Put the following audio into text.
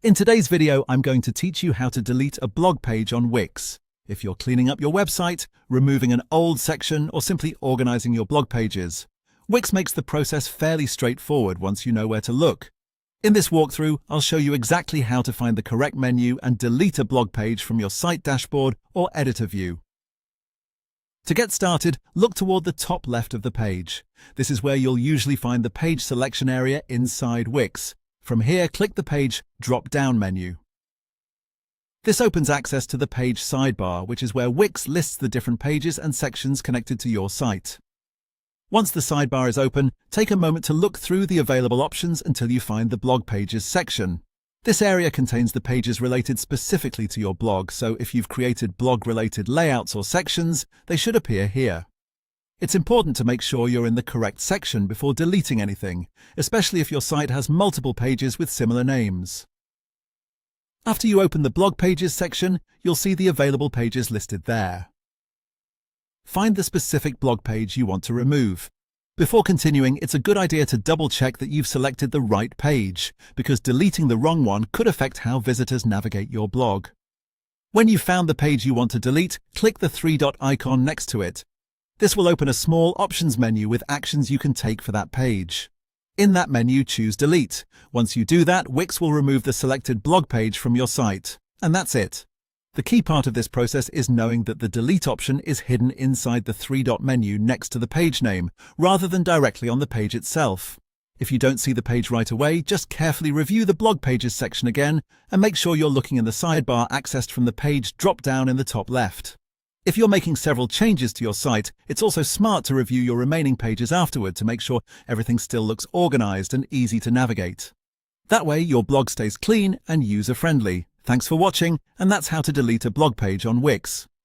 In today's video, I'm going to teach you how to delete a blog page on Wix. If you're cleaning up your website, removing an old section, or simply organizing your blog pages, Wix makes the process fairly straightforward once you know where to look. In this walkthrough, I'll show you exactly how to find the correct menu and delete a blog page from your site dashboard or editor view. To get started, look toward the top left of the page. This is where you'll usually find the page selection area inside Wix. From here, click the Page drop-down menu. This opens access to the page sidebar, which is where Wix lists the different pages and sections connected to your site. Once the sidebar is open, take a moment to look through the available options until you find the Blog Pages section. This area contains the pages related specifically to your blog, so if you've created blog-related layouts or sections, they should appear here. It's important to make sure you're in the correct section before deleting anything, especially if your site has multiple pages with similar names. After you open the Blog Pages section, you'll see the available pages listed there. Find the specific blog page you want to remove. Before continuing, it's a good idea to double-check that you've selected the right page, because deleting the wrong one could affect how visitors navigate your blog. When you've found the page you want to delete, click the three-dot icon next to it. This will open a small options menu with actions you can take for that page. In that menu, choose Delete. Once you do that, Wix will remove the selected blog page from your site. And that's it. The key part of this process is knowing that the Delete option is hidden inside the three-dot menu next to the page name, rather than directly on the page itself. If you don't see the page right away, just carefully review the Blog Pages section again and make sure you're looking in the sidebar accessed from the Page drop-down in the top left. If you're making several changes to your site, it's also smart to review your remaining pages afterward to make sure everything still looks organized and easy to navigate. That way, your blog stays clean and user-friendly. Thanks for watching, and that's how to delete a blog page on Wix.